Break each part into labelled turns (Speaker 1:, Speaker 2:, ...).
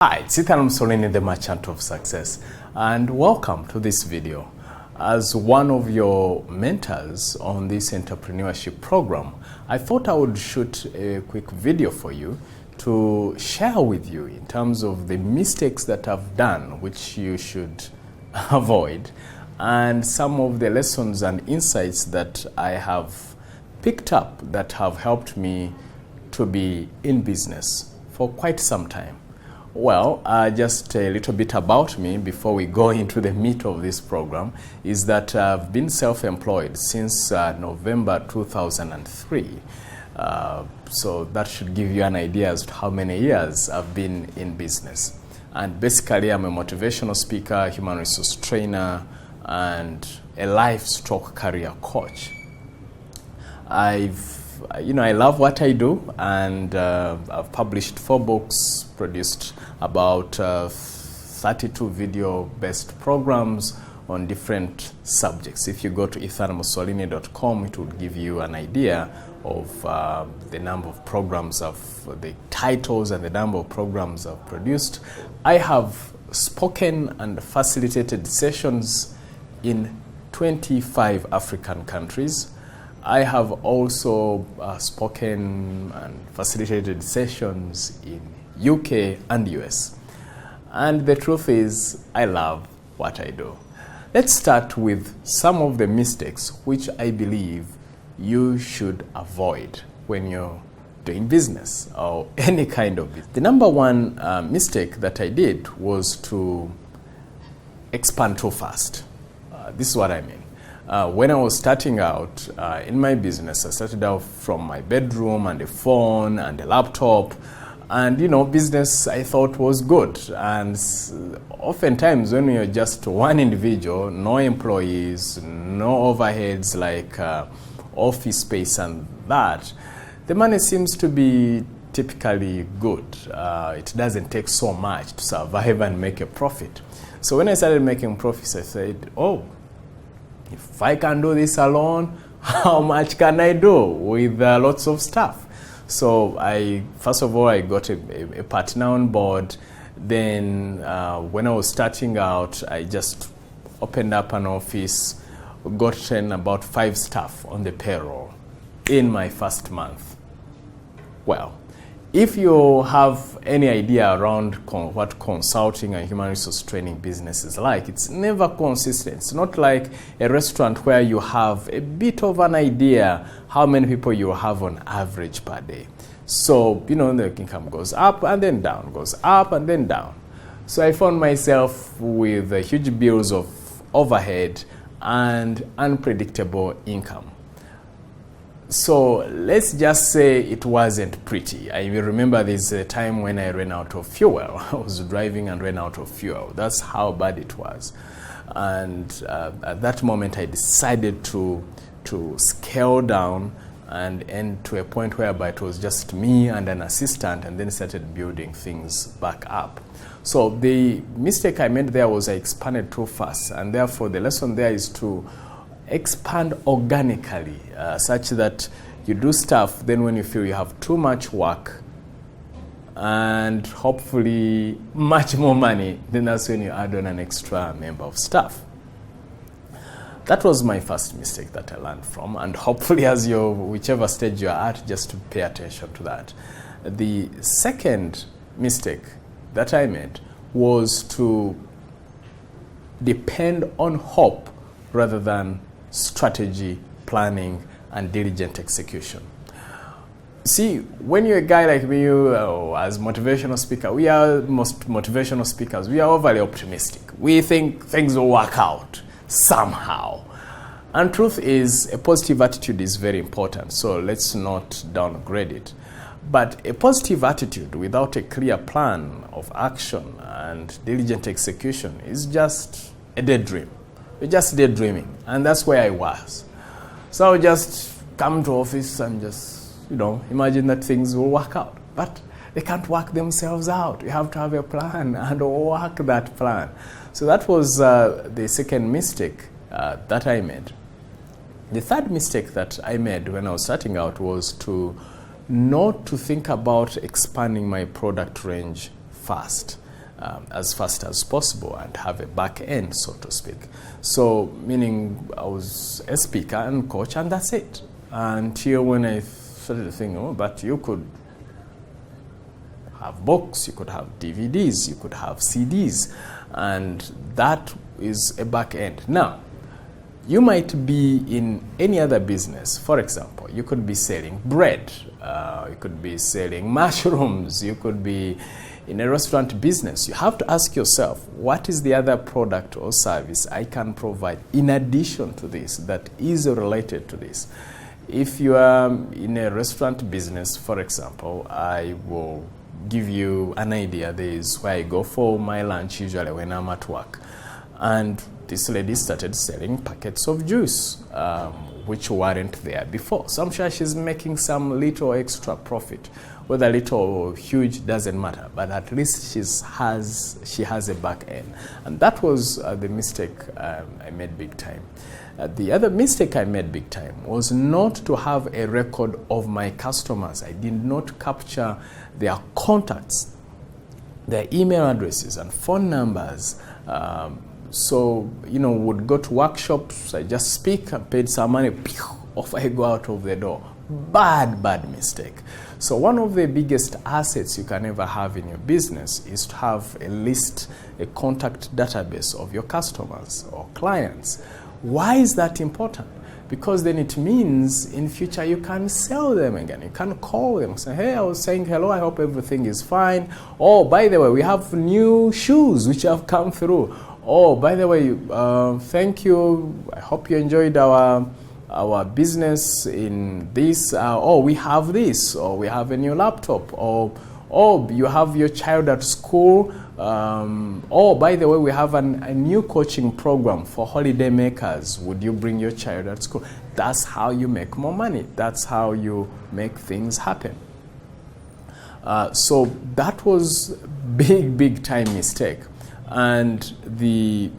Speaker 1: Hi, it's Musolini, the Merchant of Success, and welcome to this video. As one of your mentors on this entrepreneurship program, I thought I would shoot a quick video for you to share with you in terms of the mistakes that I've done, which you should avoid, and some of the lessons and insights that I have picked up that have helped me to be in business for quite some time. Well, just a little bit about me before we go into the meat of this program is that I've been self-employed since November 2003. So that should give you an idea as to how many years I've been in business. And basically, I'm a motivational speaker, human resource trainer, and a life/career coach. I love what I do, and I've published 4 books, produced about 32 video-based programs on different subjects. If you go to musolini.com, it will give you an idea of the number of programs, the titles and the number of programs I've produced. I have spoken and facilitated sessions in 25 African countries. I have also spoken and facilitated sessions in UK and US. And the truth is, I love what I do. Let's start with some of the mistakes which I believe you should avoid when you're doing business or any kind of business. The number one mistake that I did was to expand too fast. This is what I mean. When I was starting out in my business, I started out from my bedroom and a phone and a laptop. And, business I thought was good. And oftentimes when you're just one individual, no employees, no overheads like office space and that, the money seems to be typically good. It doesn't take so much to survive and make a profit. So when I started making profits, I said, if I can do this alone, how much can I do with lots of stuff? So first of all, I got a partner on board. Then when I was starting out, I just opened up an office, gotten about 5 staff on the payroll in my first month. Well, if you have any idea around what consulting and human resource training business is like, it's never consistent. It's not like a restaurant where you have a bit of an idea how many people you have on average per day. So, the income goes up and then down, goes up and then down. So I found myself with huge bills of overhead and unpredictable income. So let's just say it wasn't pretty. I remember there's a time when I ran out of fuel. I was driving and ran out of fuel. That's how bad it was. And at that moment, I decided to scale down and end to a point whereby it was just me and an assistant, and then started building things back up. So the mistake I made there was I expanded too fast, and therefore the lesson there is to expand organically, such that you do stuff, then when you feel you have too much work and hopefully much more money, then that's when you add on an extra member of staff. That was my first mistake that I learned from, and hopefully as whichever stage you're at, just to pay attention to that. The second mistake that I made was to depend on hope rather than strategy, planning, and diligent execution. See, when you're a guy like me, as motivational speaker, we are most motivational speakers, we are overly optimistic. We think things will work out somehow. And truth is, a positive attitude is very important, so let's not downgrade it. But a positive attitude without a clear plan of action and diligent execution is just a daydream. You're just daydreaming, and that's where I was. So I would just come to office and just, imagine that things will work out. But they can't work themselves out. You have to have a plan and work that plan. So that was the second mistake that I made. The third mistake that I made when I was starting out was to not to think about expanding my product range fast. as fast as possible and have a back end, so to speak. So, meaning I was a speaker and coach, and that's it. Until when I started to think, oh, but you could have books, you could have DVDs, you could have CDs, and that is a back end. Now, you might be in any other business. For example, you could be selling bread, you could be selling mushrooms, you could be in a restaurant business. You have to ask yourself, what is the other product or service I can provide in addition to this that is related to this? If you are in a restaurant business, for example, I will give you an idea. This is where I go for my lunch usually when I'm at work. And this lady started selling packets of juice, which weren't there before. So I'm sure she's making some little extra profit. Whether little or huge doesn't matter, but at least she has a back end. And that was the mistake I made big time. The other mistake I made big time was not to have a record of my customers. I did not capture their contacts, their email addresses and phone numbers. So, would go to workshops, I just speak and paid some money, off I go out of the door. Bad mistake. So one of the biggest assets you can ever have in your business is to have a list, a contact database of your customers or clients. Why is that important? Because then it means in future you can sell them again. You can call them and say, hey, I was saying hello, I hope everything is fine. Oh, by the way, we have new shoes which have come through. Oh, by the way, thank you. I hope you enjoyed our business in this. We have this, or we have a new laptop, or you have your child at school. By the way, we have a new coaching program for holiday makers. Would you bring your child at school? That's how you make more money. That's how you make things happen. So that was big time mistake. And the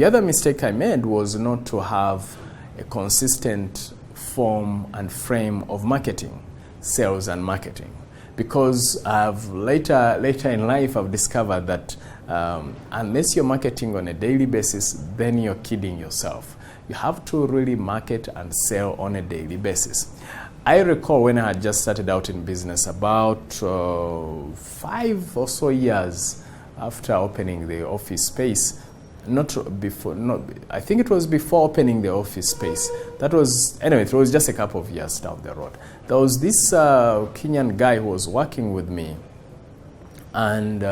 Speaker 1: other mistake I made was not to have a consistent form and frame of marketing, sales and marketing. Because later in life I've discovered that unless you're marketing on a daily basis, then you're kidding yourself. You have to really market and sell on a daily basis. I recall when I had just started out in business about 5 or so years after opening the office space. I think it was before opening the office space. It was just a couple of years down the road. There was this Kenyan guy who was working with me, and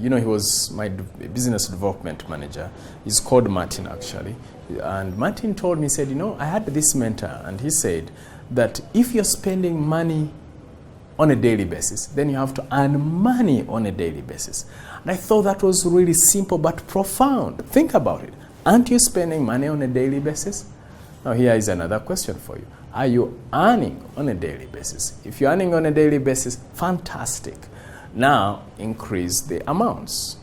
Speaker 1: he was my business development manager. He's called Martin, actually. And Martin told me, he said, I had this mentor, and he said that if you're spending money on a daily basis, then you have to earn money on a daily basis. And I thought that was really simple but profound. Think about it. Aren't you spending money on a daily basis? Now here is another question for you. Are you earning on a daily basis? If you're earning on a daily basis, fantastic. Now increase the amounts.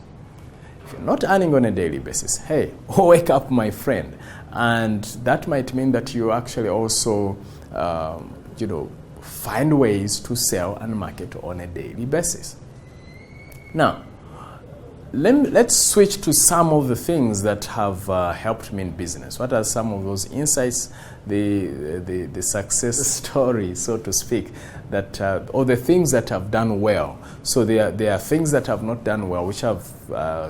Speaker 1: If you're not earning on a daily basis, hey, wake up, my friend. And that might mean that you actually also, find ways to sell and market on a daily basis. Now, let's switch to some of the things that have helped me in business. What are some of those insights, the success stories, so to speak, that or the things that have done well? So there are things that have not done well, which have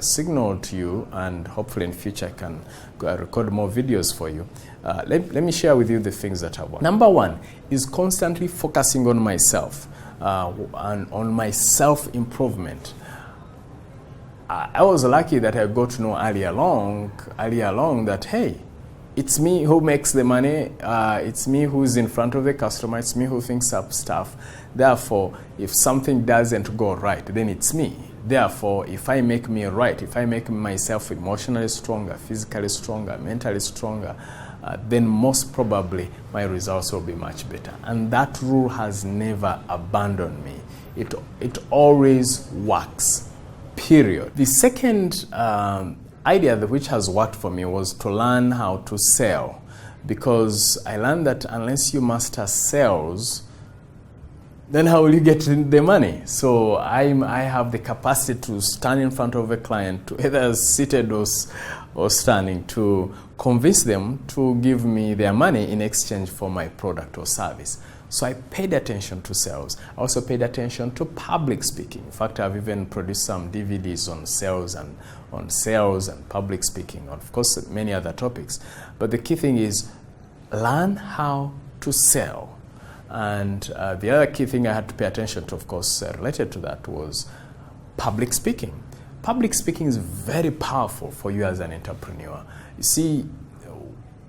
Speaker 1: signaled to you, and hopefully in future I can record more videos for you. Let me share with you the things that have worked. Number one is constantly focusing on myself and on my self-improvement. I was lucky that I got to know earlier along that, hey, it's me who makes the money, it's me who's in front of the customer, it's me who thinks up stuff. Therefore, if something doesn't go right, then it's me. Therefore, if I make me right, if I make myself emotionally stronger, physically stronger, mentally stronger, then most probably my results will be much better. And that rule has never abandoned me. It always works. Period. The second idea which has worked for me was to learn how to sell, because I learned that unless you master sales, then how will you get the money? So I have the capacity to stand in front of a client, to either seated or standing, to convince them to give me their money in exchange for my product or service. So I paid attention to sales. I also paid attention to public speaking. In fact, I've even produced some DVDs on sales and public speaking, of course, many other topics. But the key thing is learn how to sell. And the other key thing I had to pay attention to, of course, related to that was public speaking. Public speaking is very powerful for you as an entrepreneur. You see,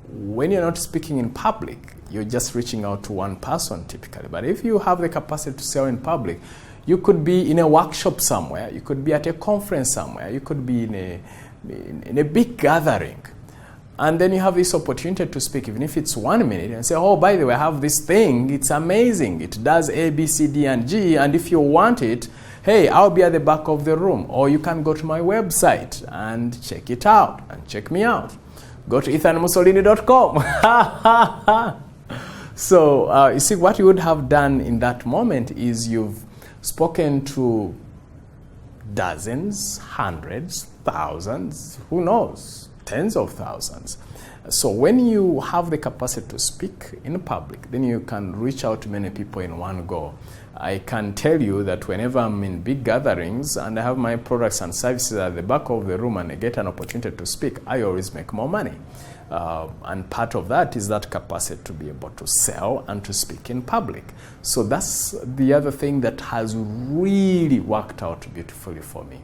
Speaker 1: when you're not speaking in public, you're just reaching out to one person typically. But if you have the capacity to sell in public, you could be in a workshop somewhere, you could be at a conference somewhere, you could be in a big gathering. And then you have this opportunity to speak, even if it's 1 minute, and say, oh, by the way, I have this thing, it's amazing. It does A, B, C, D, and G, and if you want it, hey, I'll be at the back of the room. Or you can go to my website and check it out, and check me out. Go to ethanmusolini.com. So you see, what you would have done in that moment is you've spoken to dozens, hundreds, thousands, who knows, tens of thousands. So when you have the capacity to speak in public, then you can reach out to many people in one go. I can tell you that whenever I'm in big gatherings and I have my products and services at the back of the room and I get an opportunity to speak, I always make more money. And part of that is that capacity to be able to sell and to speak in public. So that's the other thing that has really worked out beautifully for me.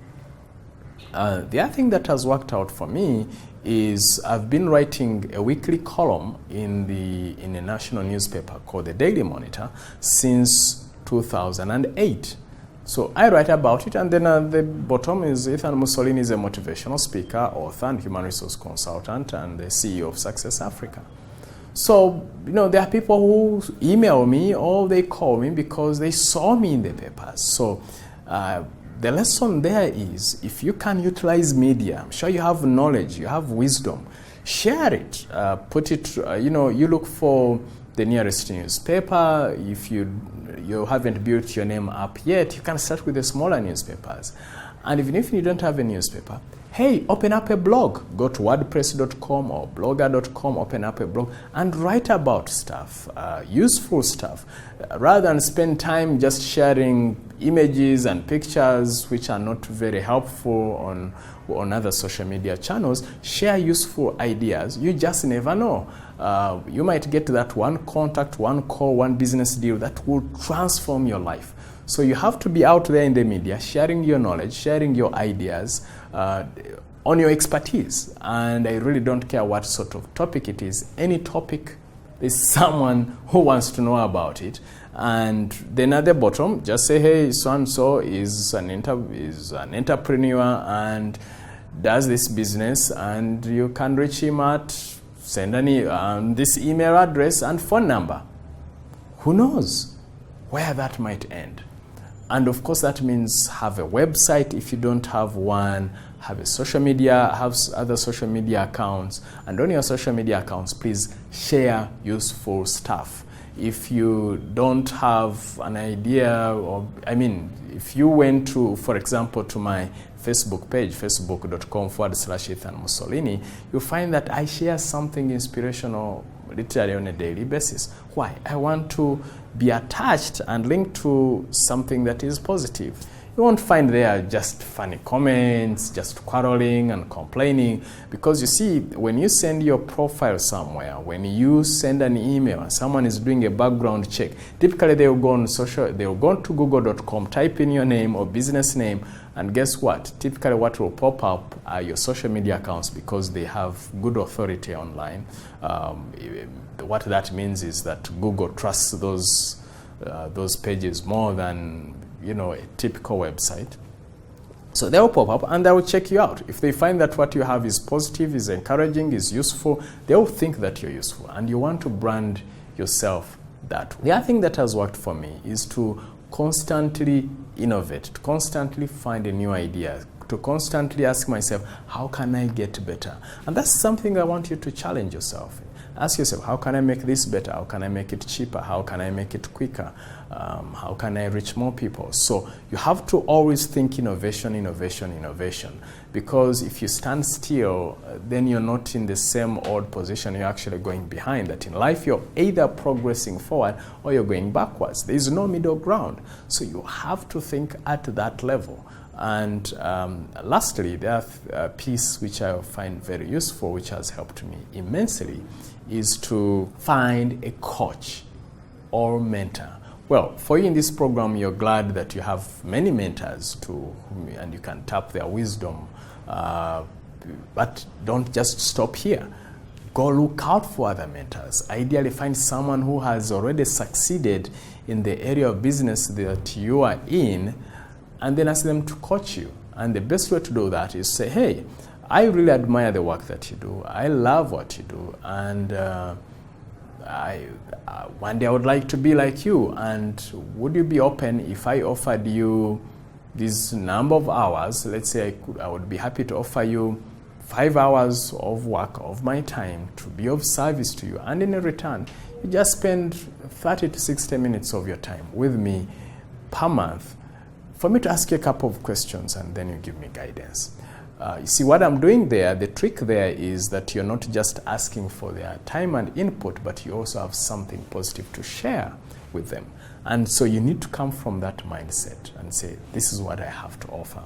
Speaker 1: The other thing that has worked out for me is I've been writing a weekly column in a national newspaper called the Daily Monitor since 2008. So I write about it, and then at the bottom is Ethan Musolini is a motivational speaker, author, and human resource consultant, and the CEO of Success Africa. So, there are people who email me or they call me because they saw me in the papers. So the lesson there is, if you can utilize media, I'm sure you have knowledge, you have wisdom, share it, put it, you look for the nearest newspaper. If you haven't built your name up yet, you can start with the smaller newspapers. And even if you don't have a newspaper, hey, open up a blog. Go to wordpress.com or blogger.com, open up a blog and write about stuff, useful stuff. Rather than spend time just sharing images and pictures which are not very helpful on other social media channels, share useful ideas. You just never know. You might get that one contact, one call, one business deal that will transform your life. So you have to be out there in the media, sharing your knowledge, sharing your ideas on your expertise. And I really don't care what sort of topic it is. Any topic, there's someone who wants to know about it. And then at the bottom, just say, hey, so-and-so is an entrepreneur and does this business, and you can reach him at send this email address and phone number. Who knows where that might end? And of course, that means have a website if you don't have one, have a social media, have other social media accounts, and on your social media accounts, please share useful stuff. If you don't have an idea, if you went to, for example, to my Facebook page, facebook.com/Ethan Musolini, you'll find that I share something inspirational literally on a daily basis. Why? I want to be attached and linked to something that is positive. You won't find there just funny comments, just quarreling and complaining, because you see, when you send your profile somewhere, when you send an email and someone is doing a background check, typically they'll go to google.com, type in your name or business name, and guess what? Typically what will pop up are your social media accounts, because they have good authority online. What that means is that Google trusts those pages more than a typical website. So they will pop up and they will check you out. If they find that what you have is positive, is encouraging, is useful, they will think that you're useful, and you want to brand yourself that way. The other thing that has worked for me is to constantly innovate, to constantly find a new idea, to constantly ask myself, how can I get better? And that's something I want you to challenge yourself in. Ask yourself, how can I make this better? How can I make it cheaper? How can I make it quicker? How can I reach more people? So you have to always think innovation, innovation, innovation. Because if you stand still, then you're not in the same old position. You're actually going behind. That in life, you're either progressing forward or you're going backwards. There is no middle ground. So you have to think at that level. And lastly, the other piece which I find very useful, which has helped me immensely, is to find a coach or mentor. Well, for you in this program, you're glad that you have many mentors and you can tap their wisdom. But don't just stop here. Go look out for other mentors. Ideally, find someone who has already succeeded in the area of business that you are in, and then ask them to coach you. And the best way to do that is say, hey, I really admire the work that you do. I love what you do. And one day I would like to be like you. And would you be open if I offered you this number of hours? Let's say I would be happy to offer you 5 hours of work of my time to be of service to you. And in return, you just spend 30 to 60 minutes of your time with me per month for me to ask you a couple of questions, and then you give me guidance. You see, what I'm doing there, the trick there is that you're not just asking for their time and input, but you also have something positive to share with them. And so you need to come from that mindset and say, this is what I have to offer.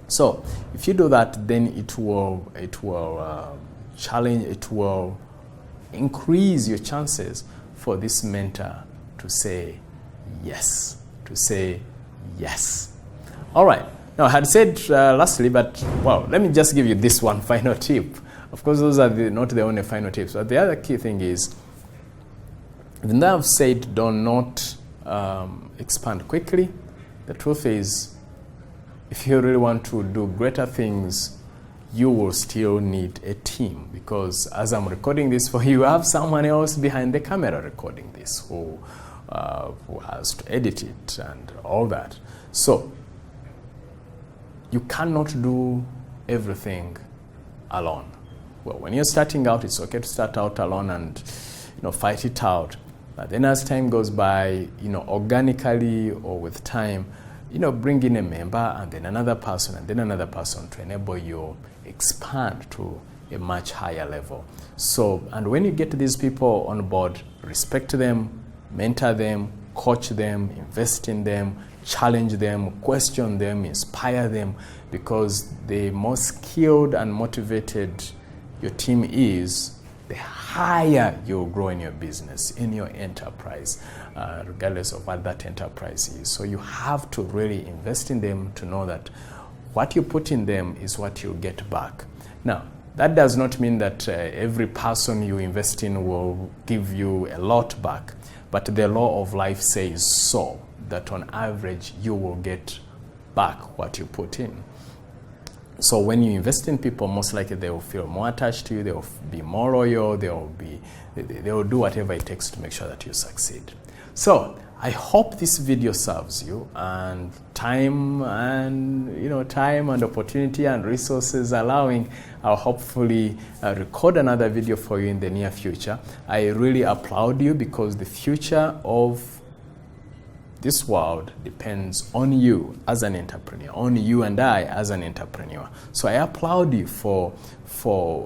Speaker 1: So if you do that, then it will increase your chances for this mentor to say yes, yes. All right. Now, I had said lastly, but well, let me just give you this one final tip. Of course, those are not the only final tips, but the other key thing is, even though I've said do not expand quickly, the truth is, if you really want to do greater things, you will still need a team, because as I'm recording this for you, I have someone else behind the camera recording this who has to edit it and all that. So you cannot do everything alone. Well, when you're starting out, it's okay to start out alone and fight it out. But then as time goes by, organically or with time, bring in a member and then another person and then another person to enable you expand to a much higher level. So, and when you get these people on board, respect them, mentor them, coach them, invest in them, challenge them, question them, inspire them, because the more skilled and motivated your team is, the higher you'll grow in your business, in your enterprise, regardless of what that enterprise is. So you have to really invest in them to know that what you put in them is what you get back. Now, that does not mean that every person you invest in will give you a lot back, but the law of life says so, that on average you will get back what you put in. So when you invest in people, most likely they will feel more attached to you, they will be more loyal, they will do whatever it takes to make sure that you succeed. So I hope this video serves you, and time and opportunity and resources allowing, I'll hopefully record another video for you in the near future. I really applaud you, because the future of this world depends on you as an entrepreneur, on you and I as an entrepreneur. So I applaud you for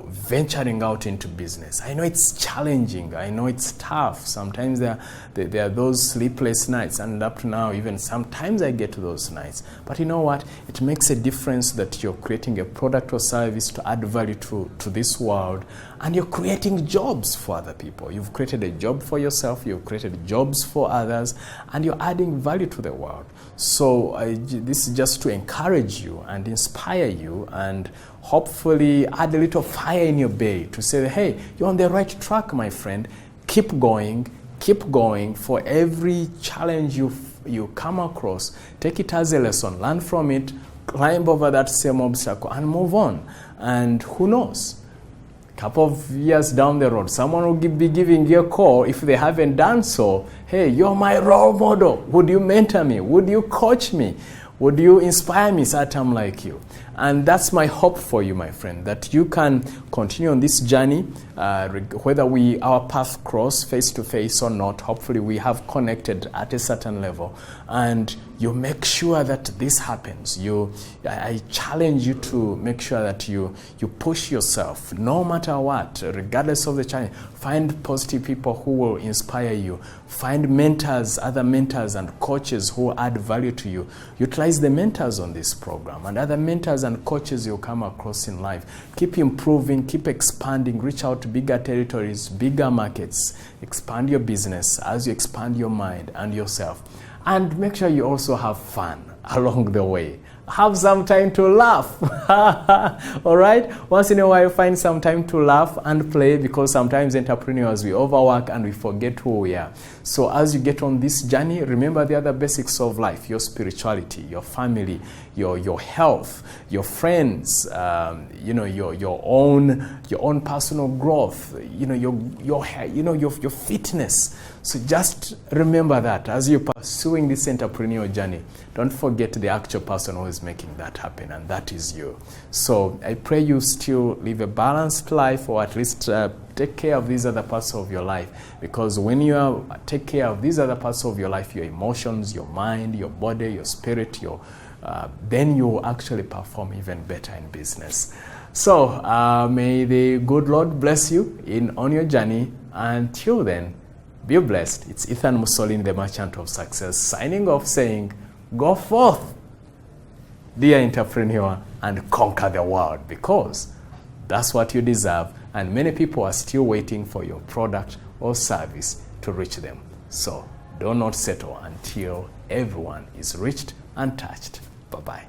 Speaker 1: venturing out into business. I know it's challenging. I know it's tough. Sometimes there are those sleepless nights, and up to now, even sometimes I get to those nights. But you know what? It makes a difference that you're creating a product or service to add value to this world, and you're creating jobs for other people. You've created a job for yourself, you've created jobs for others, and you're adding value to the world. So this is just to encourage you and inspire you, and hopefully add a little fire in your belly to say, hey, you're on the right track, my friend. Keep going. For every challenge you come across, take it as a lesson, learn from it, climb over that same obstacle and move on. And who knows? A couple of years down the road, someone will be giving you a call. If they haven't done so, hey, you're my role model. Would you mentor me? Would you coach me? Would you inspire me so that I'm like you? And that's my hope for you, my friend, that you can continue on this journey, whether our path cross face to face or not. Hopefully we have connected at a certain level, and you make sure that this happens. I challenge you to make sure that you push yourself, no matter what, regardless of the challenge. Find positive people who will inspire you. Find mentors, other mentors and coaches who add value to you. Utilize the mentors on this program and other mentors and coaches you'll come across in life. Keep improving, keep expanding, reach out to bigger territories, bigger markets. Expand your business as you expand your mind and yourself. And make sure you also have fun along the way. Have some time to laugh. All right? Once in a while, find some time to laugh and play, because sometimes entrepreneurs, we overwork and we forget who we are. So as you get on this journey, remember the other basics of life: your spirituality, your family, your health, your friends, your own personal growth, your fitness. So just remember that as you're pursuing this entrepreneurial journey. Don't forget the actual person who is making that happen, and that is you. So I pray you still live a balanced life, or at least take care of these other parts of your life, because when you take care of these other parts of your life, your emotions, your mind, your body, your spirit, then you will actually perform even better in business. So may the good Lord bless you on your journey. Until then, be blessed. It's Ethan Musolini, the Merchant of Success, signing off, saying, go forth, dear entrepreneur, and conquer the world, because that's what you deserve, and many people are still waiting for your product or service to reach them. So do not settle until everyone is reached and touched. Bye-bye.